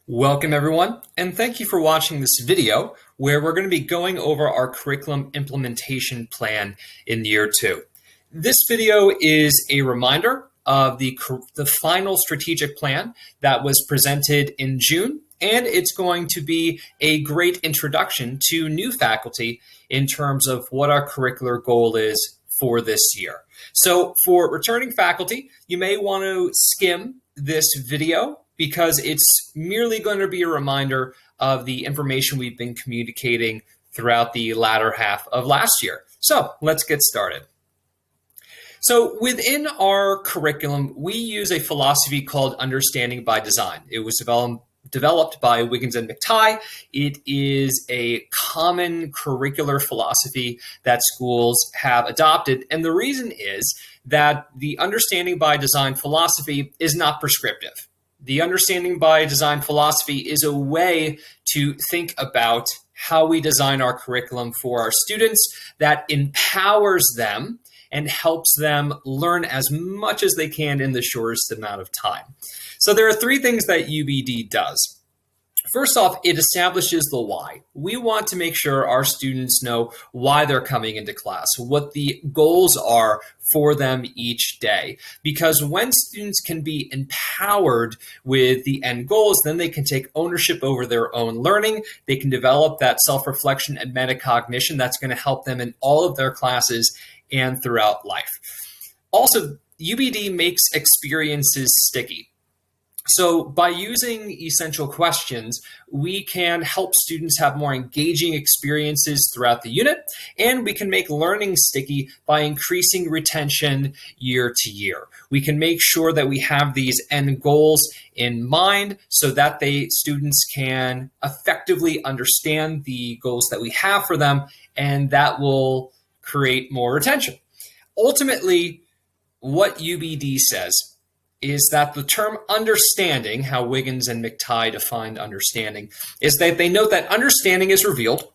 Welcome everyone, and thank you for watching this video where we're going to be going over our curriculum implementation plan in year 2. This video is a reminder of the final strategic plan that was presented in June, and it's going to be a great introduction to new faculty in terms of what our curricular goal is for this year. So for returning faculty, you may want to skim this video because it's merely going to be a reminder of the information we've been communicating throughout the latter half of last year. So let's get started. So within our curriculum, we use a philosophy called understanding by design. It was developed by Wiggins and McTighe. It is a common curricular philosophy that schools have adopted. And the reason is that the understanding by design philosophy is not prescriptive. The understanding by design philosophy is a way to think about how we design our curriculum for our students that empowers them and helps them learn as much as they can in the shortest amount of time. So there are 3 things that UBD does. First off, it establishes the why. We want to make sure our students know why they're coming into class, what the goals are for them each day. Because when students can be empowered with the end goals, then they can take ownership over their own learning. They can develop that self-reflection and metacognition that's going to help them in all of their classes and throughout life. Also, UBD makes experiences sticky. So by using essential questions, we can help students have more engaging experiences throughout the unit, and we can make learning sticky by increasing retention year to year. We can make sure that we have these end goals in mind so that students can effectively understand the goals that we have for them, and that will create more retention. Ultimately, what UBD says is that the term understanding, how Wiggins and McTighe defined understanding, is that they note that understanding is revealed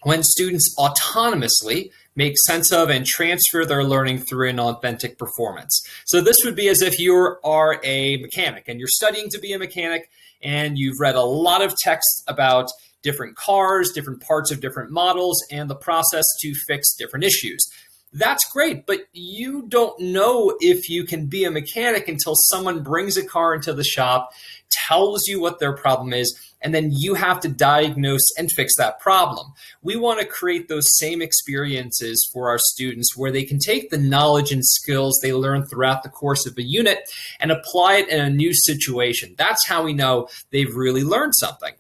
when students autonomously make sense of and transfer their learning through an authentic performance. So this would be as if you are a mechanic and you're studying to be a mechanic and you've read a lot of text about different cars, different parts of different models, and the process to fix different issues. That's great, but you don't know if you can be a mechanic until someone brings a car into the shop, tells you what their problem is, and then you have to diagnose and fix that problem. We want to create those same experiences for our students where they can take the knowledge and skills they learn throughout the course of a unit and apply it in a new situation. That's how we know they've really learned something.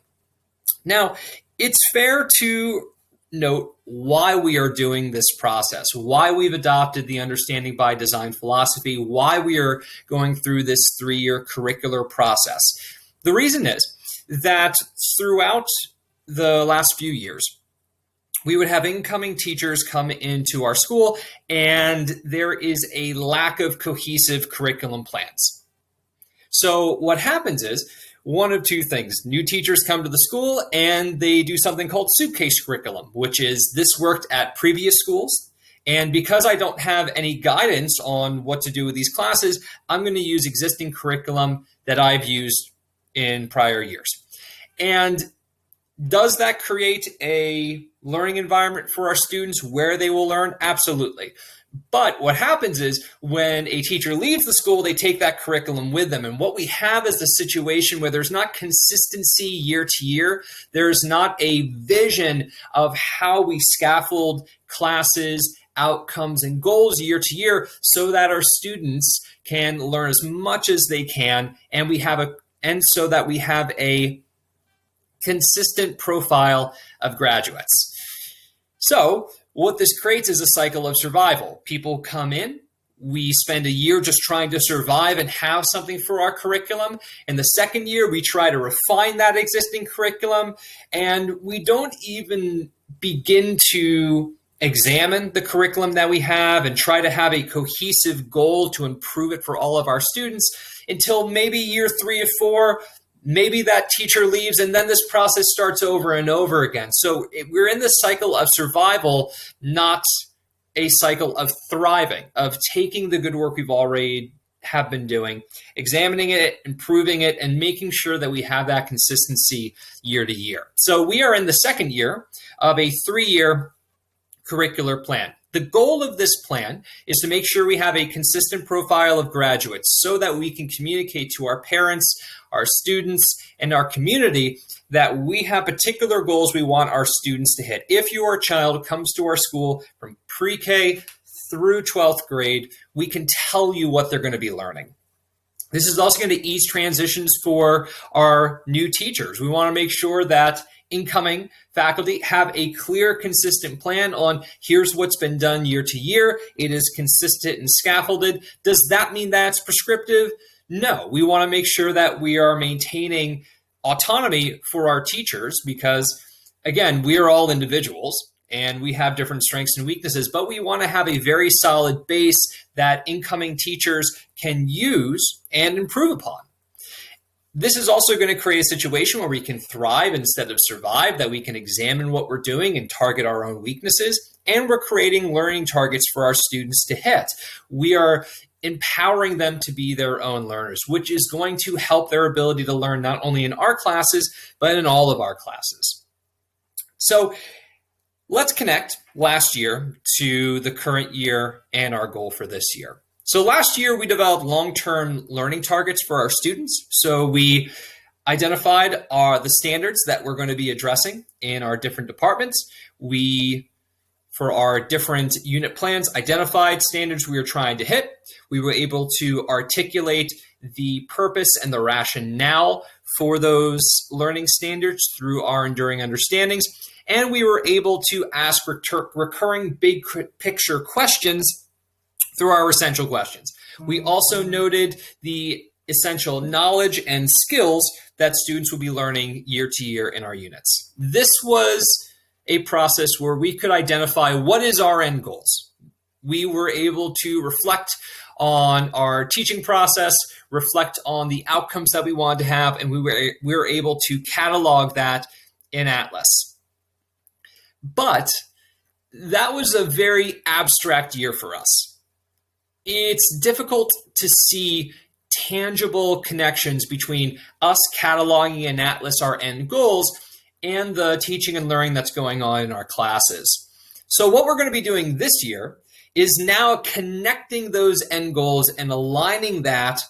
Now, it's fair to note why we are doing this process, why we've adopted the understanding by design philosophy, why we are going through this 3-year curricular process. The reason is that throughout the last few years, we would have incoming teachers come into our school, and there is a lack of cohesive curriculum plans. So what happens is, one of 2 things. New teachers come to the school and they do something called suitcase curriculum, which is this worked at previous schools. And because I don't have any guidance on what to do with these classes, I'm going to use existing curriculum that I've used in prior years. And does that create a learning environment for our students where they will learn? Absolutely. But what happens is when a teacher leaves the school, they take that curriculum with them. And what we have is a situation where there's not consistency year to year. There's not a vision of how we scaffold classes, outcomes, and goals year to year so that our students can learn as much as they can. And so that we have a consistent profile of graduates. So what this creates is a cycle of survival. People come in, we spend a year just trying to survive and have something for our curriculum. In the second year, we try to refine that existing curriculum, and we don't even begin to examine the curriculum that we have and try to have a cohesive goal to improve it for all of our students until maybe year 3 or 4. Maybe that teacher leaves, and then this process starts over and over again. So we're in this cycle of survival, not a cycle of thriving, of taking the good work we've already have been doing, examining it, improving it, and making sure that we have that consistency year to year. So we are in the second year of a 3-year curricular plan. The goal of this plan is to make sure we have a consistent profile of graduates so that we can communicate to our parents, our students, and our community that we have particular goals we want our students to hit. If your child comes to our school from pre-K through 12th grade, we can tell you what they're going to be learning. This is also going to ease transitions for our new teachers. We want to make sure that incoming faculty have a clear, consistent plan on here's what's been done year to year. It is consistent and scaffolded. Does that mean that's prescriptive? No, we want to make sure that we are maintaining autonomy for our teachers because, again, we are all individuals and we have different strengths and weaknesses, but we want to have a very solid base that incoming teachers can use and improve upon. This is also going to create a situation where we can thrive instead of survive, that we can examine what we're doing and target our own weaknesses, and we're creating learning targets for our students to hit. We are empowering them to be their own learners, which is going to help their ability to learn not only in our classes, but in all of our classes. So let's connect last year to the current year and our goal for this year. So last year, we developed long-term learning targets for our students. So we identified the standards that we're going to be addressing in our different departments. We, for our different unit plans, identified standards we were trying to hit. We were able to articulate the purpose and the rationale for those learning standards through our enduring understandings. And we were able to ask recurring big picture questions through our essential questions. We also noted the essential knowledge and skills that students will be learning year to year in our units. This was a process where we could identify what is our end goals. We were able to reflect on our teaching process, reflect on the outcomes that we wanted to have, and we were able to catalog that in Atlas. But that was a very abstract year for us. It's difficult to see tangible connections between us cataloging in Atlas our end goals and the teaching and learning that's going on in our classes. So what we're going to be doing this year is now connecting those end goals and aligning that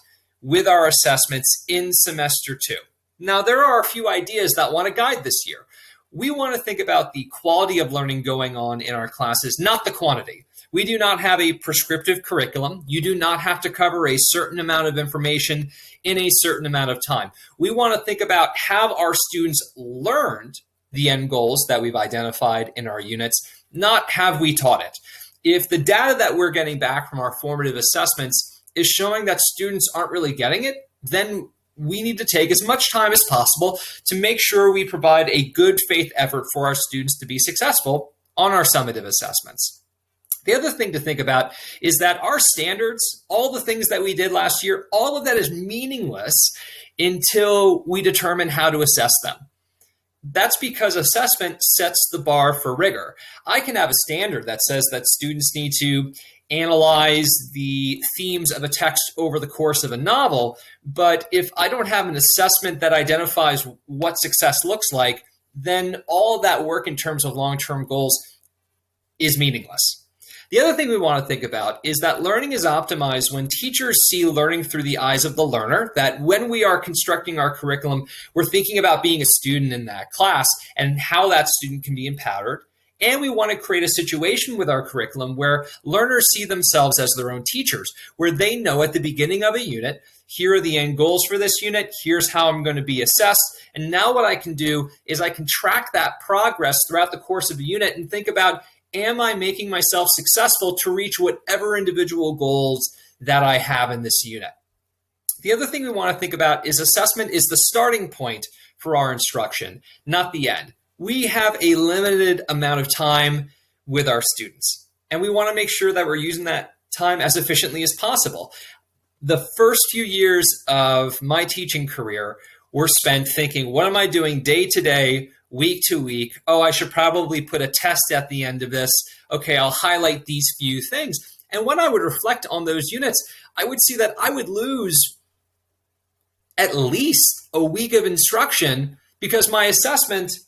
with our assessments in semester 2. Now, there are a few ideas that want to guide this year. We want to think about the quality of learning going on in our classes, not the quantity. We do not have a prescriptive curriculum. You do not have to cover a certain amount of information in a certain amount of time. We want to think about, have our students learned the end goals that we've identified in our units, not have we taught it. If the data that we're getting back from our formative assessments is showing that students aren't really getting it, then we need to take as much time as possible to make sure we provide a good faith effort for our students to be successful on our summative assessments. The other thing to think about is that our standards, all the things that we did last year, all of that is meaningless until we determine how to assess them. That's because assessment sets the bar for rigor. I can have a standard that says that students need to analyze the themes of a text over the course of a novel, but if I don't have an assessment that identifies what success looks like, then all of that work in terms of long-term goals is meaningless. The other thing we want to think about is that learning is optimized when teachers see learning through the eyes of the learner, that when we are constructing our curriculum, we're thinking about being a student in that class and how that student can be empowered. And we want to create a situation with our curriculum where learners see themselves as their own teachers, where they know at the beginning of a unit, here are the end goals for this unit, here's how I'm going to be assessed. And now what I can do is I can track that progress throughout the course of a unit and think about, am I making myself successful to reach whatever individual goals that I have in this unit? The other thing we want to think about is assessment is the starting point for our instruction, not the end. We have a limited amount of time with our students, and we want to make sure that we're using that time as efficiently as possible. The first few years of my teaching career were spent thinking, what am I doing day to day, week to week? Oh, I should probably put a test at the end of this. Okay, I'll highlight these few things. And when I would reflect on those units, I would see that I would lose at least a week of instruction because my assessment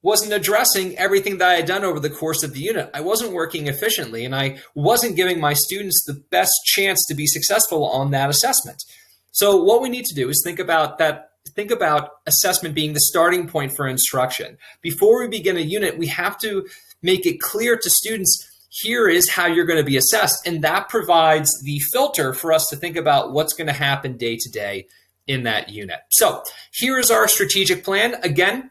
wasn't addressing everything that I had done over the course of the unit. I wasn't working efficiently, and I wasn't giving my students the best chance to be successful on that assessment. So what we need to do is think about assessment being the starting point for instruction. Before we begin a unit, we have to make it clear to students, here is how you're going to be assessed, and that provides the filter for us to think about what's going to happen day to day in that unit. So here is our strategic plan. Again,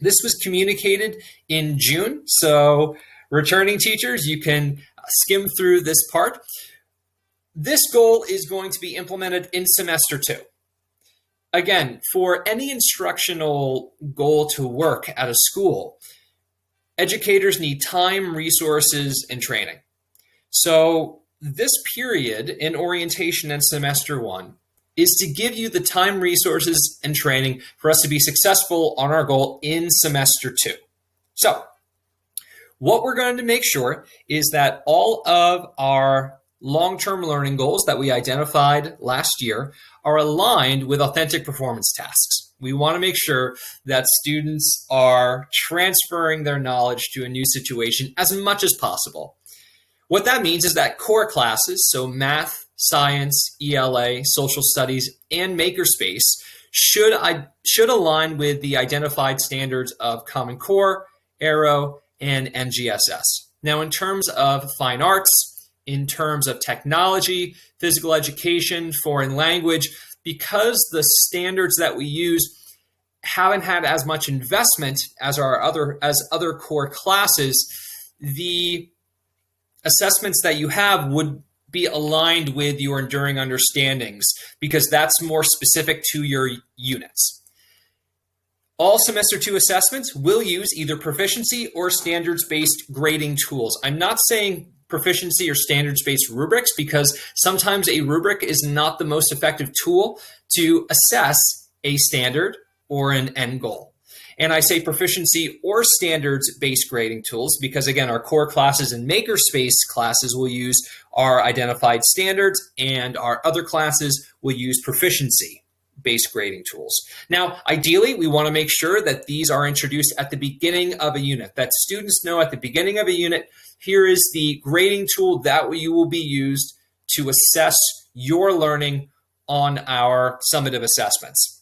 this was communicated in June, so returning teachers, you can skim through this part. This goal is going to be implemented in semester 2. Again, for any instructional goal to work at a school, educators need time, resources, and training. So this period in orientation and semester 1 is to give you the time, resources, and training for us to be successful on our goal in semester 2. So what we're going to make sure is that all of our long-term learning goals that we identified last year are aligned with authentic performance tasks. We want to make sure that students are transferring their knowledge to a new situation as much as possible. What that means is that core classes, so math, science, ELA, social studies, and makerspace should align with the identified standards of Common Core, Aero, and NGSS. Now, in terms of fine arts, in terms of technology, physical education, foreign language, because the standards that we use haven't had as much investment as other core classes, the assessments that you have would be aligned with your enduring understandings because that's more specific to your units. All semester 2 assessments will use either proficiency or standards-based grading tools. I'm not saying proficiency or standards-based rubrics because sometimes a rubric is not the most effective tool to assess a standard or an end goal. And I say proficiency or standards-based grading tools because, again, our core classes and makerspace classes will use our identified standards and our other classes will use proficiency-based grading tools. Now, ideally, we want to make sure that these are introduced at the beginning of a unit, that students know at the beginning of a unit, here is the grading tool that you will be used to assess your learning on our summative assessments.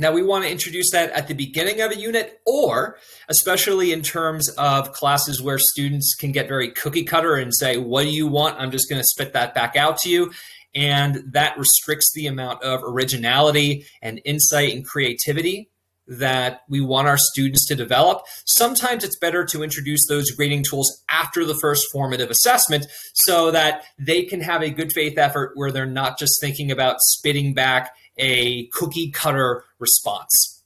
Now, we want to introduce that at the beginning of a unit, or especially in terms of classes where students can get very cookie cutter and say, what do you want? I'm just going to spit that back out to you. And that restricts the amount of originality and insight and creativity that we want our students to develop. Sometimes it's better to introduce those grading tools after the first formative assessment so that they can have a good faith effort where they're not just thinking about spitting back a cookie cutter response.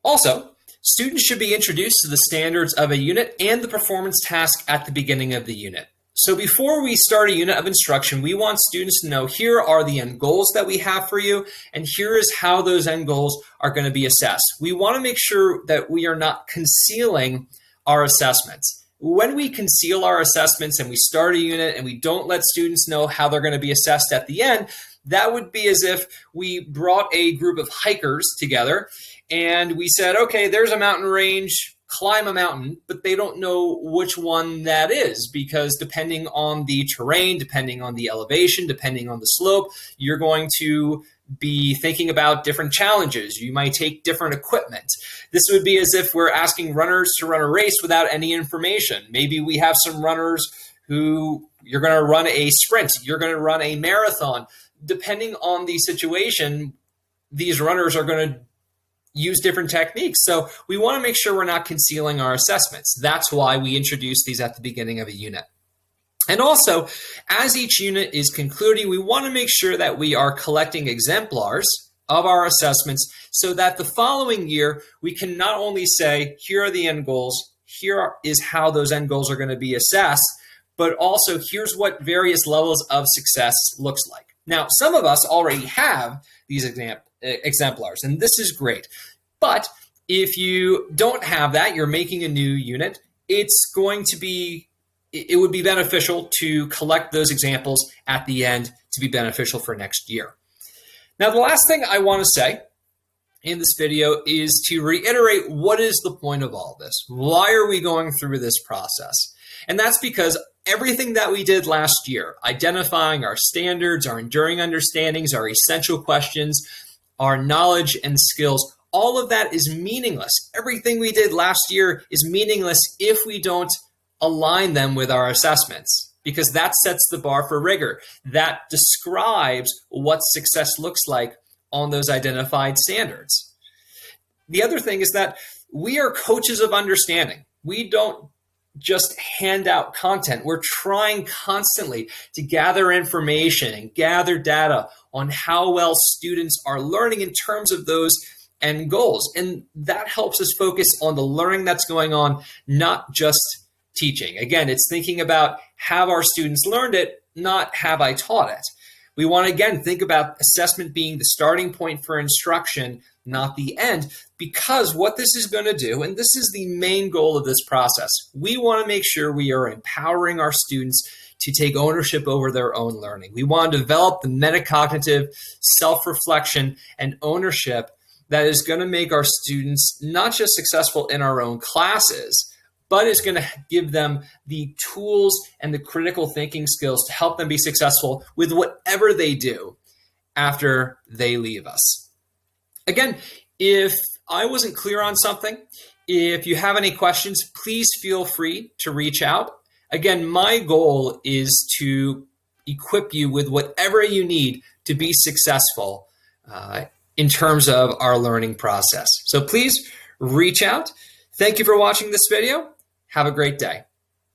Also, students should be introduced to the standards of a unit and the performance task at the beginning of the unit. So before we start a unit of instruction, we want students to know here are the end goals that we have for you, and here is how those end goals are going to be assessed. We want to make sure that we are not concealing our assessments. When we conceal our assessments and we start a unit and we don't let students know how they're going to be assessed at the end, that would be as if we brought a group of hikers together and we said, okay, there's a mountain range, climb a mountain, but they don't know which one that is because depending on the terrain, depending on the elevation, depending on the slope, you're going to be thinking about different challenges. You might take different equipment. This would be as if we're asking runners to run a race without any information. Maybe we have some runners who you're going to run a sprint, you're going to run a marathon. Depending on the situation, these runners are going to use different techniques. So we want to make sure we're not concealing our assessments. That's why we introduce these at the beginning of a unit. And also, as each unit is concluding, we want to make sure that we are collecting exemplars of our assessments so that the following year, we can not only say, here are the end goals, here is how those end goals are going to be assessed, but also here's what various levels of success looks like. Now, some of us already have these exemplars, and this is great. But if you don't have that, you're making a new unit, it's going to be it would be beneficial to collect those examples at the end to be beneficial for next year. Now, the last thing I want to say in this video is to reiterate what is the point of all this? Why are we going through this process? And that's because everything that we did last year, identifying our standards, our enduring understandings, our essential questions, our knowledge and skills, all of that is meaningless. Everything we did last year is meaningless if we don't align them with our assessments, because that sets the bar for rigor. That describes what success looks like on those identified standards. The other thing is that we are coaches of understanding. We don't just hand out content. We're trying constantly to gather information and gather data on how well students are learning in terms of those end goals. And that helps us focus on the learning that's going on, not just teaching. Again, it's thinking about, have our students learned it, not have I taught it. We want to, again, think about assessment being the starting point for instruction, not the end, because what this is going to do, and this is the main goal of this process, we want to make sure we are empowering our students to take ownership over their own learning. We want to develop the metacognitive self-reflection and ownership that is going to make our students not just successful in our own classes, but is going to give them the tools and the critical thinking skills to help them be successful with whatever they do after they leave us. Again, if I wasn't clear on something, if you have any questions, please feel free to reach out. Again, my goal is to equip you with whatever you need to be successful in terms of our learning process. So please reach out. Thank you for watching this video. Have a great day.